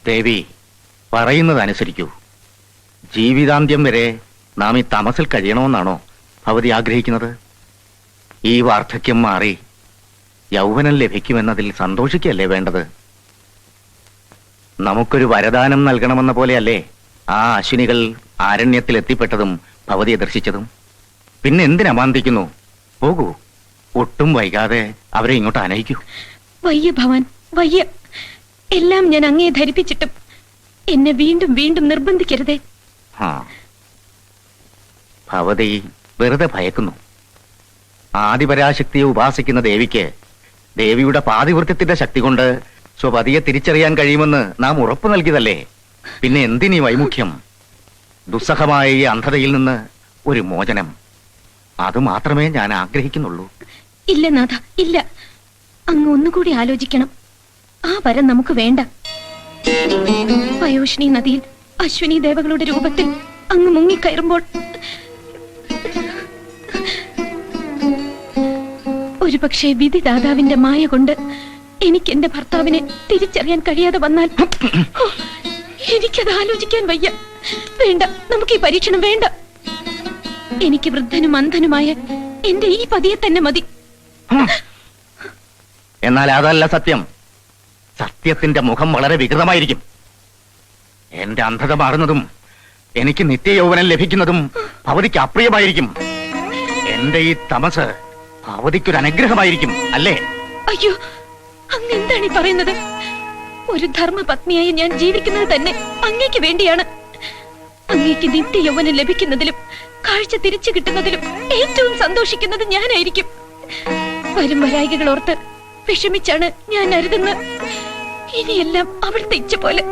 ദേവി, പറയുന്നതനുസരിക്കൂ. ജീവിതാന്ത്യം വരെ നാം ഈ തമസിൽ കഴിയണമെന്നാണോ ഭവതി ആഗ്രഹിക്കുന്നത്? ഈ വാർദ്ധക്യം മാറി യൗവനം ലഭിക്കുമെന്നതിൽ സന്തോഷിക്കല്ലേ വേണ്ടത്? നമുക്കൊരു വരദാനം നൽകണമെന്ന പോലെയല്ലേ ആ അശ്വിനികൾ ആരണ്യത്തിൽ എത്തിപ്പെട്ടതും ഭവതിയെ ദർശിച്ചതും? പിന്നെ എന്തിനമാന്തിക്കുന്നു? പോകൂ, ഒട്ടും വൈകാതെ അവരെ ഇങ്ങോട്ട് അനയിക്കൂ. വയ്യ ഭവാൻ, വയ്യ. എല്ലാം ഞാൻ അങ്ങേ ധരിപ്പിച്ചിട്ടും എന്നെ വീണ്ടും വീണ്ടും നിർബന്ധിക്കരുതേ. ഭവതി വെറുതെ ഭയക്കുന്നു. ആദിപരാശക്തിയെ ഉപാസിക്കുന്ന ദേവിക്ക് ദേവിയുടെ പാതിവൃത്യത്തിന്റെ ശക്തി കൊണ്ട് സ്വപതിയെ തിരിച്ചറിയാൻ കഴിയുമെന്ന് നാം ഉറപ്പു നൽകിയതല്ലേ? പിന്നെ എന്തിനീ വൈമുഖ്യം? ദുസ്സഹമായ ഈ അന്ധതയിൽ നിന്ന് ഒരു മോചനം, അത് മാത്രമേ ഞാൻ ആഗ്രഹിക്കുന്നുള്ളൂ. ഇല്ല നാഥ, ഇല്ല. അങ്ങ് ഒന്നുകൂടി ആലോചിക്കണം. ആ വരം നമുക്ക് വേണ്ട. പയോഷ്ണി നദിയിൽ അശ്വിനി ദേവകളുടെ രൂപത്തിൽ അങ്ങ് മുങ്ങിക്കയറുമ്പോൾ ഒരുപക്ഷെ വിധിദാതാവിന്റെ മായ കൊണ്ട് എനിക്ക് എന്റെ ഭർത്താവിനെ തിരിച്ചറിയാൻ കഴിയാതെ വന്നാൽ എനിക്കത് ആലോചിക്കാൻ വയ്യ. വേണ്ട, നമുക്ക് ഈ പരീക്ഷണം വേണ്ട. എനിക്ക് വൃദ്ധനും അന്ധനുമായ എന്റെ ഈ പതിയെ തന്നെ മതി. എന്നാൽ അതല്ല സത്യം. സത്യത്തിന്റെ മുഖം വളരെ വികൃതമായിരിക്കും. എന്റെ അന്ധത മാറുന്നതും എനിക്ക് നിത്യയൗവനം ലഭിക്കുന്നതും ഭവതിക്ക് അപ്രിയമായിരിക്കും. എന്റെ ഈ തമസ് ഭവതിക്കൊരു അനുഗ്രഹമായിരിക്കും, അല്ലേ? അയ്യോ, അങ്ങ് എന്താണ് ഈ പറയുന്നത്? ഒരു ധർമ്മപത്നിയായി ഞാൻ ജീവിക്കുന്നത് തന്നെ അങ്ങേക്ക് വേണ്ടിയാണ്. അങ്ങേക്ക് നിത്യയൗവനം ലഭിക്കുന്നതിലും കാഴ്ച തിരിച്ചു കിട്ടുന്നതിലും ഏറ്റവും സന്തോഷിക്കുന്നത് ഞാനായിരിക്കും. വരും വരായികൾ ഓർത്ത് വിഷമിച്ചാണ് ഞാൻ അരുതെന്ന്. ഇനിയെല്ലാം അവിടുത്തെ ഇച്ഛ പോലെ.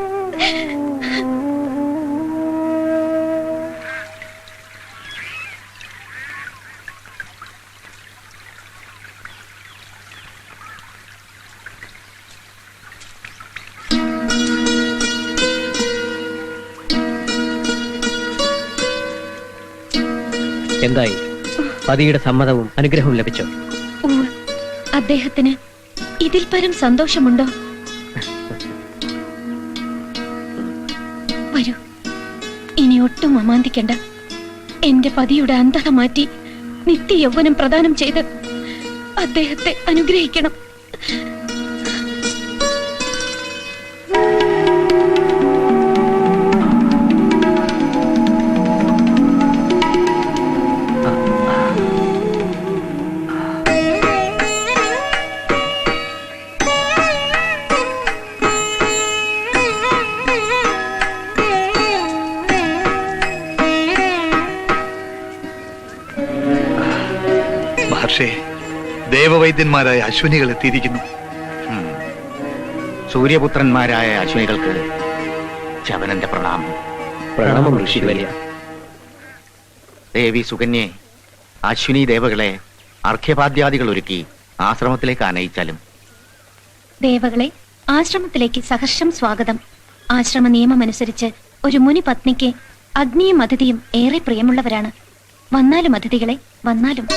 എന്തായി? പതിയുടെ സമ്മതവും അനുഗ്രഹവും ലഭിച്ചോ? അദ്ദേഹത്തിന് ഇതിൽ പരം സന്തോഷമുണ്ടോ? വരൂ, ഇനി ഒട്ടും അമാന്തിക്കണ്ട. എന്റെ പതിയുടെ അന്ധത മാറ്റി നിത്യ യൗവനം പ്രദാനം ചെയ്ത് അദ്ദേഹത്തെ അനുഗ്രഹിക്കണം. ദേവവൈദ്യന്മാരായ അശ്വിനികൾ എത്തിയിരിക്കുന്നു. സൂര്യപുത്രന്മാരായ അശ്വിനികൾക്ക് ചവനന്റെ പ്രണാമം. പ്രണാമം ഋഷിവര്യ. ദേവി സുകന്യെ, അശ്വിനി ദേവകളെ അർഘ്യപാദ്യാദികൾ ഒരുക്കി ആശ്രമത്തിലേക്ക് ആനയിച്ചാലും. ദേവകളെ ആശ്രമത്തിലേക്ക് സഹർഷം സ്വാഗതം. ആശ്രമ നിയമമനുസരിച്ച് ഒരു മുനി പത്നിക്ക് അഗ്നിയും അതിഥിയും ഏറെ പ്രിയമുള്ളവരാണ്. വന്നാലും അതിഥികളെ, വന്നാലും.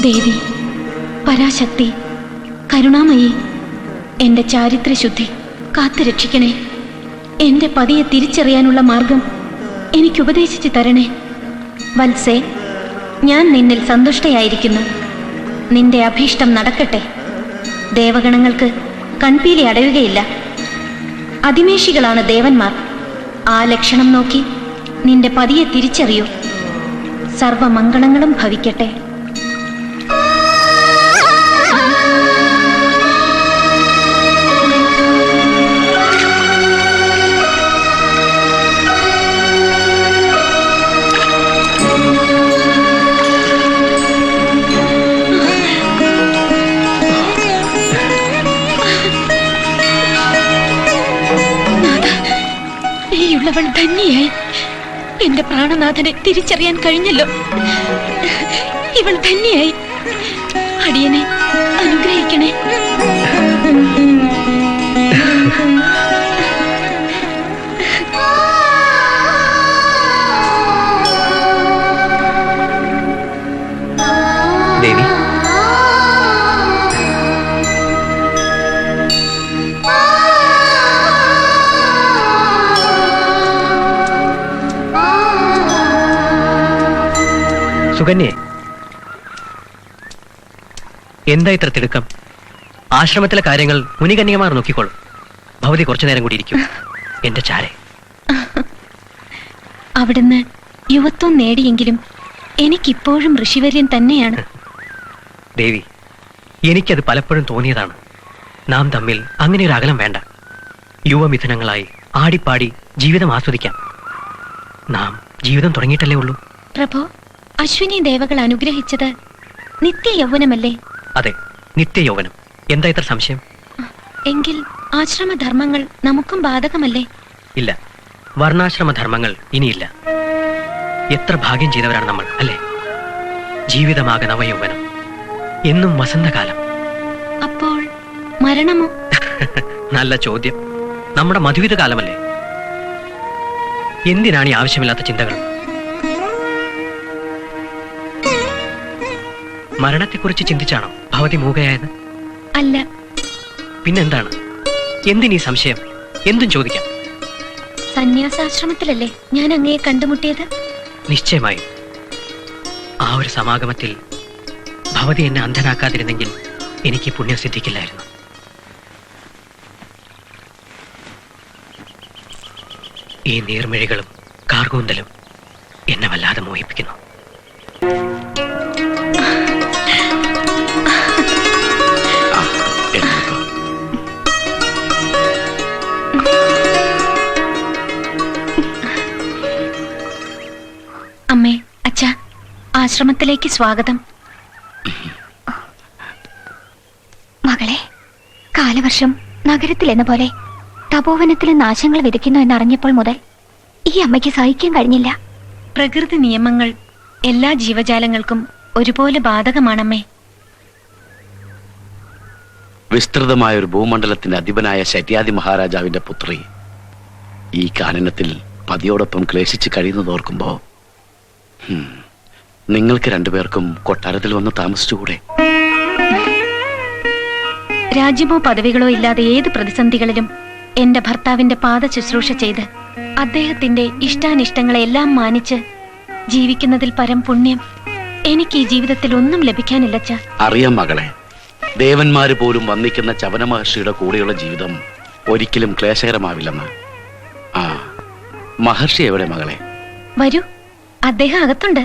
ദേവി പരാശക്തി, കരുണാമയി, എന്റെ ചാരിത്രശുദ്ധി കാത്തുരക്ഷിക്കണേ. എന്റെ പതിയെ തിരിച്ചറിയാനുള്ള മാർഗം എനിക്ക് ഉപദേശിച്ചു തരണേ. വത്സേ, ഞാൻ നിന്നിൽ സന്തുഷ്ടയായിരിക്കുന്നു. നിന്റെ അഭീഷ്ടം നടക്കട്ടെ. ദേവഗണങ്ങൾക്ക് കൺപീലി അടയുകയില്ല. അതിമേഷികളാണ് ദേവന്മാർ. ആ ലക്ഷണം നോക്കി നിന്റെ പതിയെ തിരിച്ചറിയൂ. സർവമംഗളങ്ങളും ഭവിക്കട്ടെ. ഉള്ളവൾ ധന്യയായി. എന്റെ പ്രാണനാഥനെ തിരിച്ചറിയാൻ കഴിഞ്ഞല്ലോ. ഇവൾ ധന്യയായി. അടിയനെ അനുഗ്രഹിക്കണേ. ദേവി, സുകന്യെ, എന്താ ഇത്ര തിടുക്കം? ആശ്രമത്തിലെ കാര്യങ്ങൾ മുനികന്യകമാർ നോക്കിക്കോളും. ഭവതി കുറച്ചു നേരം കൂടി ഇരിക്കും എന്റെ ചാരെ. അവിടുന്ന് യുവത്വം നേടിയെങ്കിലും എനിക്കിപ്പോഴും ഋഷിവര്യൻ തന്നെയാണ്. ദേവി, എനിക്കത് പലപ്പോഴും തോന്നിയതാണ്. നാം തമ്മിൽ അങ്ങനെ ഒരു അകലം വേണ്ട. യുവമിഥുനങ്ങളായി ആടിപ്പാടി ജീവിതം ആസ്വദിക്കാം. നാം ജീവിതം തുടങ്ങിയിട്ടല്ലേ ഉള്ളൂ. പ്രഭോ, അശ്വിനി ദേവകൾ അനുഗ്രഹിച്ചത് നിത്യ യൗവനമല്ലേ? അതെ, നിത്യയൗവനം. എന്താ ഇത്ര സംശയം? എങ്കിൽ ആശ്രമധർമ്മങ്ങൾ നമുക്കും ബാധകമല്ലേ? ഇല്ല, വർണ്ണാശ്രമധർമ്മങ്ങൾ ഇനിയില്ല. എത്ര ഭാഗ്യം ചെയ്തവരാണ് നമ്മൾ, അല്ലേ? ജീവിതമാകെ നവയൗവനം, എന്നും വസന്തകാലം. അപ്പോൾ മരണമോ? നല്ല ചോദ്യം. നമ്മുടെ മധുവിധ കാലമല്ലേ? എന്തിനാണ് ഈ ആവശ്യമില്ലാത്ത ചിന്തകൾ? മരണത്തെക്കുറിച്ച് ചിന്തിച്ചാണോ ഭവതി മൂകയായത്? അല്ല. പിന്നെന്താണ്? എന്തിനീ സംശയം? എന്തും ചോദിക്കാം. സന്യാസാശ്രമത്തിലല്ലേ ഞാൻ അങ്ങയെ കണ്ടുമുട്ടിയത്? നിശ്ചയമായും. ആ ഒരു സമാഗമത്തിൽ ഭവതി എന്നെ അന്ധനാക്കാതിരുന്നെങ്കിൽ എനിക്ക് പുണ്യം സിദ്ധിക്കില്ലായിരുന്നു. ഈ നീർമിഴികളും കാർകൂന്തലും എന്നെ വല്ലാതെ മോഹിപ്പിക്കുന്നു. അമ്മേ, അച്ഛാ, ആശ്രമത്തിലേക്ക് സ്വാഗതം. മകളെ, കാലവർഷം നഗരത്തിൽ എന്ന പോലെ തപോവനത്തിലെ നാശങ്ങൾ വിതയ്ക്കുന്നു എന്നറിഞ്ഞപ്പോൾ മുതൽ ഈ അമ്മയ്ക്ക് സഹിക്കാൻ കഴിഞ്ഞില്ല. പ്രകൃതി നിയമങ്ങൾ എല്ലാ ജീവജാലങ്ങൾക്കും ഒരുപോലെ ബാധകമാണമ്മേ. വിസ്തൃതമായ ഒരു ഭൂമണ്ഡലത്തിന്റെ അധിപനായ ശര്യാദി മഹാരാജാവിന്റെ പുത്രി ഈ കാനനത്തിൽ പതിയോടൊപ്പം ക്ലേശിച്ച് കഴിയുന്നതോർക്കുമ്പോ നിങ്ങൾക്ക് രണ്ടുപേർക്കും കൊട്ടാരത്തിൽ വന്ന് താമസിച്ചുകൂടെ? രാജ്യമോ പദവികളോ ഇല്ലാതെ ഏത് പ്രതിസന്ധികളിലും എന്റെ ഭർത്താവിന്റെ പാദ ശുശ്രൂഷ ചെയ്ത് അദ്ദേഹത്തിന്റെ ഇഷ്ടാനിഷ്ടങ്ങളെ എല്ലാം മാനിച്ച് ജീവിക്കുന്നതിൽ പരം പുണ്യം എനിക്ക് ഈ ജീവിതത്തിൽ ഒന്നും ലഭിക്കാനില്ലച്ച. അറിയാം മകളെ, ദേവന്മാര് പോലും വന്നിക്കുന്ന ചവന മഹർഷിയുടെ കൂടെയുള്ള ജീവിതം ഒരിക്കലും ക്ലേശകരമാവില്ലെന്ന്. ആ, മഹർഷി എവിടെ മകളെ? വരൂ, അദ്ദേഹം അകത്തുണ്ട്.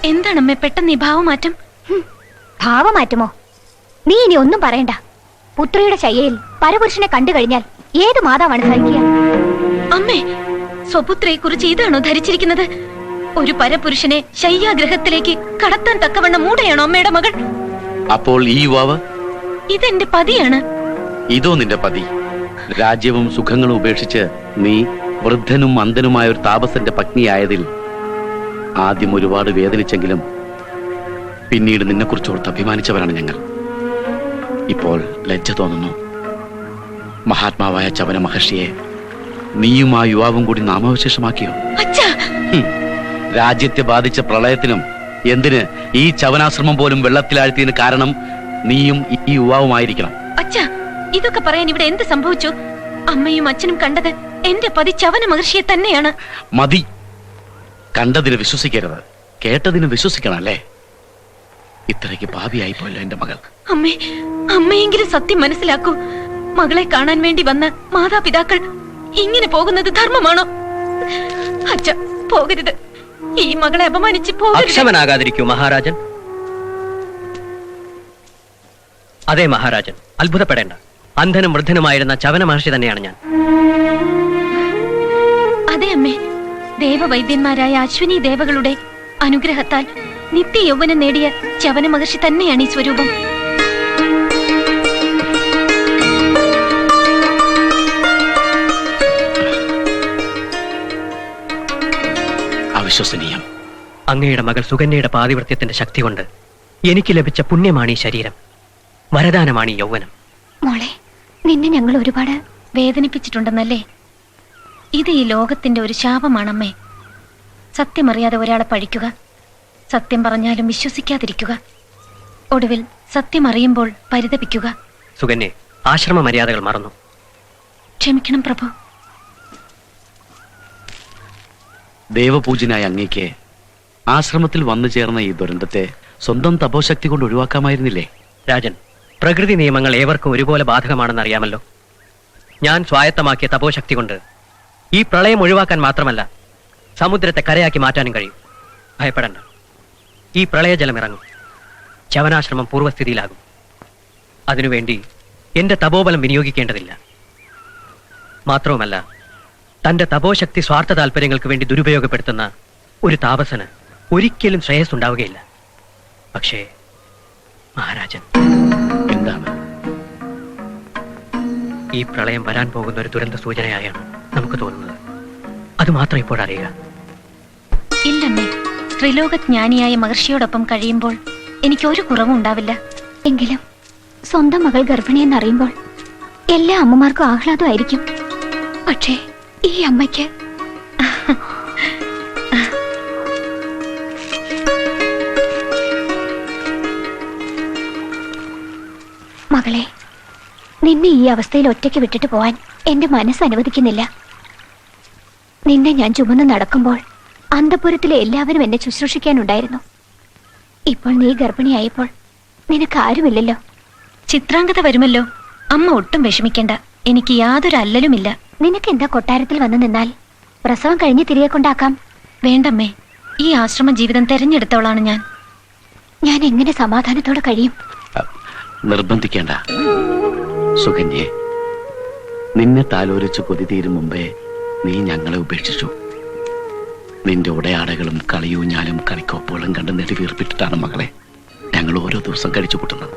എന്താണമ്മേ പെട്ടെന്ന് ഈ ഭാവമാറ്റം? ഭാവമാറ്റമോ? നീ ഇനി ഒന്നും പറയണ്ട. പുത്രിയുടെ ശയ്യയിൽ പരപുരുഷനെ കണ്ടു കഴിഞ്ഞാൽ ഏത് മാതാവാണ് സഹിക്കുക? അമ്മേ, സ്വപുത്രയെ കുറിച്ച് ഇതാണോ ധരിച്ചിരിക്കുന്നത്? ഒരു പരപുരുഷനെ ശയ്യാഗ്രഹത്തിലേക്ക് കടത്താൻ തക്കവണ്ണം മൂടയാണോ അമ്മയുടെ മകൾ? അപ്പോൾ ഈ യുവാവ്? ഇതെന്റെ പതിയാണ്. ഇതോ നിന്റെ പതി? രാജ്യവും സുഖങ്ങളും ഉപേക്ഷിച്ച് നീ വൃദ്ധനും അന്ധനുമായ ഒരു താപസന്റെ പത്നിയായതിൽ ആദ്യം ഒരുപാട് വേദനിച്ചെങ്കിലും പിന്നീട് നിന്നെക്കുറിച്ചോർത്ത് അഭിമാനിച്ചവരാണ് ഞങ്ങൾ. ഇപ്പോൾ ലജ്ജ തോന്നുന്നു. മഹാത്മാവായ ചവന മഹർഷിയെ നീയും ആ യുവാവും കൂടി നാമവിശേഷമാക്കിയോ? രാജ്യത്തെ ബാധിച്ച പ്രളയത്തിനും എന്തിന് ഈ ചവനാശ്രമം പോലും വെള്ളത്തിലാഴ്ത്തിയതിന് കാരണം നീയും ഈ യുവാവുമായിരിക്കണം. അച്ഛാ, ഇതൊക്കെ പറയാൻ ഇവിടെ എന്ത് സംഭവിച്ചു? അമ്മയും അച്ഛനും കണ്ടത് എന്റെ പതി ചവന മഹർഷിയെ തന്നെയാണ്. മതി. കണ്ടതിന് വിശ്വസിക്കരുത്, കേട്ടതിന് വിശ്വസിക്കണം അല്ലേ? ഇത്രയ്ക്ക് പാപിയായി പോയല്ലോ എന്റെ മകൾ. അമ്മേ, അമ്മയെങ്കിലും സത്യം മനസ്സിലാക്കൂ. മകളെ കാണാൻ വേണ്ടി വന്ന മാതാപിതാക്കൾ ഇങ്ങനെ പോകുന്നത് ധർമ്മമാണോ? അച്ഛ, പോകരുത്. ഈ മകളെ അപമാനിച്ച് പോകരുത്. അക്ഷമനാകാതിരിക്കൂ മഹാരാജൻ. അതെ മഹാരാജൻ, അത്ഭുതപ്പെടേണ്ട. അന്ധനും വൃദ്ധനുമായിരുന്ന ചവന മഹർഷി തന്നെയാണ് ഞാൻ. അതെ അമ്മേ, ദേവവൈദ്യന്മാരായ അശ്വിനി ദേവകളുടെ അനുഗ്രഹത്താൽ നിത്യ യൗവനം നേടിയ ചവന മഹർഷി തന്നെയാണ് ഈ സ്വരൂപം. അവിശ്വസനീയം. അങ്ങയുടെ മകൾ സുകന്യയുടെ പാതിവൃത്യത്തിന്റെ ശക്തി കൊണ്ട് എനിക്ക് ലഭിച്ച പുണ്യമാണ് ഈ ശരീരം, വരദാനമാണ് ഈ യൗവനം. മോളെ, നിന്നെ ഞങ്ങൾ ഒരുപാട് വേദനിപ്പിച്ചിട്ടുണ്ടെന്നല്ലേ? ഇത് ഈ ലോകത്തിന്റെ ഒരു ശാപമാണമ്മേ. സത്യമറിയാതെ ഒരാളെ പഴിക്കുക, സത്യം പറഞ്ഞാലും വിശ്വസിക്കാതിരിക്കുക, ഒടുവിൽ സത്യം അറിയുമ്പോൾ പരിതപിക്കുക. സുകന്യെ, ആശ്രമ മര്യാദകൾ മറന്നു. ക്ഷമിക്കണം പ്രഭു. ദേവപൂജനായ അങ്ങേക്ക് ആശ്രമത്തിൽ വന്നു ചേർന്ന ഈ ദുരന്തത്തെ സ്വന്തം തപോശക്തി കൊണ്ട് ഒഴിവാക്കാമായിരുന്നില്ലേ? രാജൻ, പ്രകൃതി നിയമങ്ങൾ ഏവർക്കും ഒരുപോലെ ബാധകമാണെന്ന് അറിയാമല്ലോ. ഞാൻ സ്വായത്തമാക്കിയ തപോശക്തി കൊണ്ട് ഈ പ്രളയം ഒഴിവാക്കാൻ മാത്രമല്ല, സമുദ്രത്തെ കരയാക്കി മാറ്റാനും കഴിയും. ഭയപ്പെടണ്ട, ഈ പ്രളയജലം ഇറങ്ങും, ചവനാശ്രമം പൂർവ്വസ്ഥിതിയിലാകും. അതിനുവേണ്ടി എന്റെ തപോബലം വിനിയോഗിക്കേണ്ടതില്ല. മാത്രവുമല്ല, തന്റെ തപോശക്തി സ്വാർത്ഥ താല്പര്യങ്ങൾക്ക് വേണ്ടി ദുരുപയോഗപ്പെടുത്തുന്ന ഒരു താപസന് ഒരിക്കലും ശ്രേയസ് ഉണ്ടാവുകയില്ല. പക്ഷേ മഹാരാജൻ, എന്താണ്? ഈ പ്രളയം വരാൻ പോകുന്ന ഒരു ദുരന്ത സൂചനയായാണ് നമുക്ക് തോന്നുന്നത്. അത് മാത്രം ഇപ്പോഴറിയുക. ഇല്ലമ്മേ, ത്രിലോകജ്ഞാനിയായ മഹർഷിയോടൊപ്പം കഴിയുമ്പോൾ എനിക്കൊരു കുറവും ഉണ്ടാവില്ല. എങ്കിലും സ്വന്തം മകൾ ഗർഭിണിയെന്നറിയുമ്പോൾ എല്ലാ അമ്മമാർക്കും ആഹ്ലാദമായിരിക്കും. പക്ഷേ ഈ അമ്മയ്ക്ക് മകളെ, നിന്നെ ഈ അവസ്ഥയിൽ ഒറ്റയ്ക്ക് വിട്ടിട്ട് പോവാൻ എന്റെ മനസ്സ് അനുവദിക്കുന്നില്ല. നിന്നെ ഞാൻ ചുമന്ന് നടക്കുമ്പോൾ അന്തപുരത്തിലെ എല്ലാവരും എന്നെ ശുശ്രൂഷിക്കാനുണ്ടായിരുന്നു. ഇപ്പോൾ നീ ഗർഭിണിയായപ്പോൾ നിനക്ക് ആരുമില്ലല്ലോ. ചിത്രാംഗത വരുമല്ലോ. അമ്മ ഒട്ടും വിഷമിക്കണ്ട, എനിക്ക് യാതൊരു അല്ലലുമില്ല. നിനക്ക് എന്താ കൊട്ടാരത്തിൽ വന്നു നിന്നാൽ പ്രസവം കഴിഞ്ഞ് തിരികെ കൊണ്ടാക്കാം. വേണ്ടമ്മേ, ഈ ആശ്രമ ജീവിതം തെരഞ്ഞെടുത്തവളാണ് ഞാൻ. ഞാൻ എങ്ങനെ സമാധാനത്തോടെ കഴിയും? നിർബന്ധിക്കേണ്ട സുകന്യെ. നിന്നെ താലോലിച്ച് കൊതി തീരും മുമ്പേ നീ ഞങ്ങളെ ഉപേക്ഷിച്ചു. നിന്റെ ഉടയാടകളും കളിയൂഞ്ഞാലും കളിക്കോപ്പുകളും കണ്ട് നെടുവീർപ്പിട്ടിട്ടാണ് മകളെ ഞങ്ങൾ ഓരോ ദിവസം കഴിച്ചു കൂട്ടുന്നത്.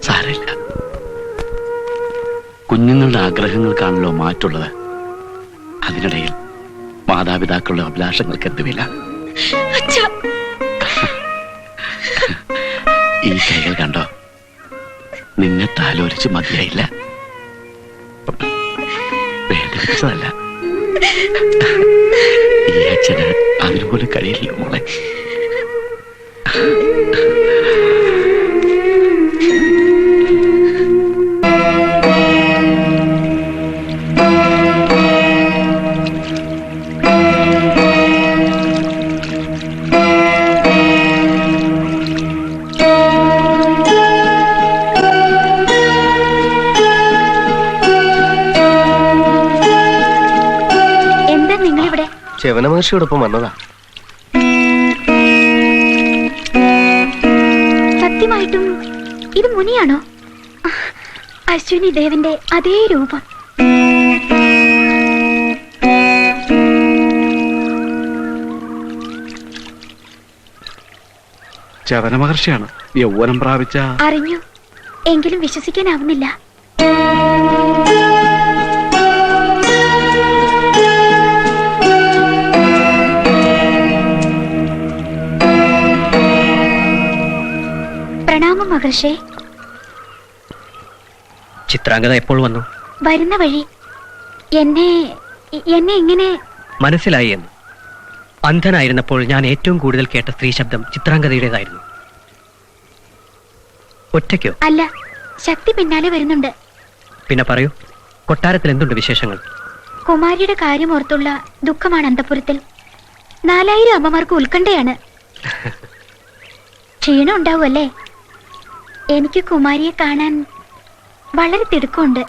സാരമില്ല, കുഞ്ഞുങ്ങളുടെ ആഗ്രഹങ്ങൾക്കാണല്ലോ മാറ്റുള്ളത്. അതിനിടയിൽ മാതാപിതാക്കളുടെ അഭിലാഷങ്ങൾക്ക് എന്ത് വില? അച്ഛാ, ഈ കൈകൾ കണ്ടോ? നിന്നെ താലോലിച്ച് മതിയായില്ല, വേദനിച്ചതല്ല. ഈ അച്ഛന് അതിനുപോലെ കഴിയില്ലല്ലോ മോളെ. ചവന മഹർഷിയോടൊപ്പം വന്നതാ. സത്യമായിട്ടും ഇത് മുനിയാണോ? അശ്വിനി ദേവന്റെ അതേ രൂപം. ചവന മഹർഷിയാണ് യൗവനം പ്രാപിച്ച. അറിഞ്ഞു, എങ്കിലും വിശ്വസിക്കാനാവുന്നില്ല. പ്രണാമം മഹർഷേ. ചിത്രാംഗത എപ്പോൾ വന്നു? വരുന്ന വഴി. എന്നെ ഇങ്ങനെ മനസ്സിലായി എന്ന്. അന്ധനായിരുന്നപ്പോൾ ഞാൻ ഏറ്റവും കൂടുതൽ കേട്ട സ്ത്രീ ശബ്ദം ചിത്രാംഗതയുടേതായിരുന്നു. ഒറ്റയ്ക്കോ? അല്ല, ശക്തി പിന്നാലെ വരുന്നുണ്ട്. പിന്നെ പറയൂ, കൊട്ടാരത്തിൽ എന്തുണ്ട് വിശേഷങ്ങൾ? കുമാരിയുടെ കാര്യം ഓർത്തുള്ള ദുഃഖമാണ് അന്തപുരത്തിൽ. 4000 അമ്മമാർക്ക് ഉത്കണ്ഠയാണ്. ക്ഷീണം ഉണ്ടാവുമല്ലേ? എനിക്ക് കുമാരിയെ കാണാൻ വളരെ തിടുക്കമുണ്ട്.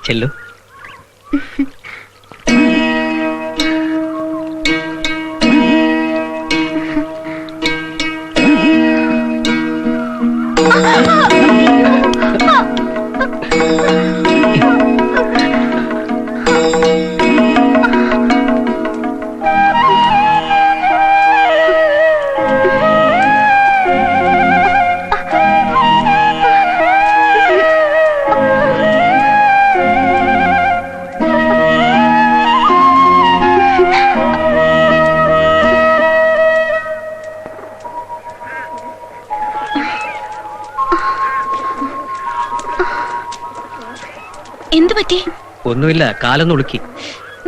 ചെല്ലു. എന്തു പറ്റി? ഒന്നുമില്ല, കാലൊന്നുളുക്കി.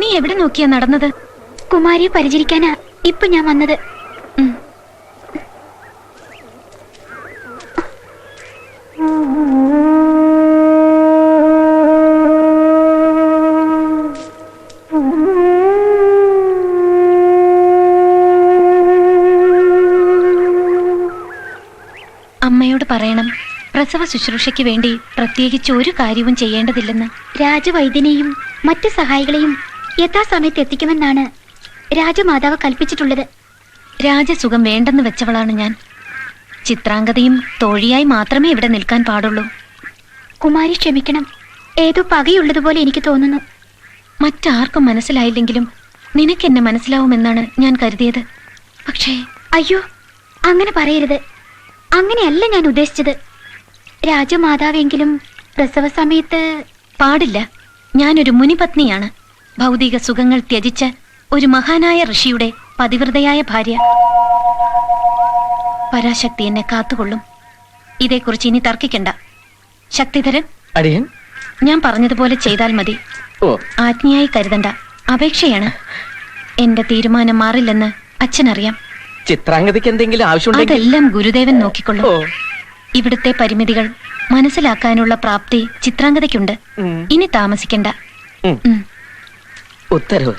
നീ എവിടെ നോക്കിയാ നടന്നത്? കുമാരിയെ പരിചരിക്കാനാ ഇപ്പൊ ഞാൻ വന്നത്. അമ്മയോട് പറയണം, പ്രസവ ശുശ്രൂഷയ്ക്ക് വേണ്ടി പ്രത്യേകിച്ച് ഒരു കാര്യവും ചെയ്യേണ്ടതില്ലെന്ന്. രാജവൈദ്യനെയും മറ്റ് സഹായികളെയും യഥാസമയത്ത് എത്തിക്കുമെന്നാണ് രാജമാതാവ് കൽപ്പിച്ചിട്ടുള്ളത്. രാജസുഖം വേണ്ടെന്ന് വെച്ചവളാണ് ഞാൻ. ചിത്രാംഗതയും തോഴിയായി മാത്രമേ ഇവിടെ നിൽക്കാൻ പാടുള്ളൂ. കുമാരി ക്ഷമിക്കണം, ഏതോ പകയുള്ളതുപോലെ എനിക്ക് തോന്നുന്നു. മറ്റാർക്കും മനസ്സിലായില്ലെങ്കിലും നിനക്കെന്നെ മനസ്സിലാവുമെന്നാണ് ഞാൻ കരുതിയത്. പക്ഷേ അയ്യോ, അങ്ങനെ പറയരുത്. അങ്ങനെയല്ല ഞാൻ ഉദ്ദേശിച്ചത്. രാജമാതാവെങ്കിലും പ്രസവ സമയത്ത് പാടില്ല. ഞാനൊരു മുനിപത്നിയാണ്. ഭൗതിക സുഖങ്ങൾ ത്യജിച്ച ഒരു മഹാനായ ഋഷിയുടെ പതിവ്രതയായ ഭാര്യ. പരാശക്തി എന്നെ കാത്തുകൊള്ളും. ഇതേക്കുറിച്ച് ഇനി തർക്കിക്കണ്ട. ശക്തിധരൻ, അടിയൻ. ഞാൻ പറഞ്ഞതുപോലെ ചെയ്താൽ മതി. ഓ, ആജ്ഞയായി കരുതണ്ട, അപേക്ഷയാണ്. എന്റെ തീരുമാനം മാറില്ലെന്ന് അച്ഛനറിയാം. ചിത്രാംഗതയ്ക്ക് എന്തെങ്കിലും ആവശ്യമുണ്ടെങ്കിൽ അതെല്ലാം ഗുരുദേവൻ നോക്കിക്കൊള്ളും. ഇവിടുത്തെ പരിമിതികൾ മനസ്സിലാക്കാനുള്ള പ്രാപ്തി ചിത്രാംഗതയ്ക്കുണ്ട്. ഇനി താമസിക്കണ്ട. ഉത്തരവ്.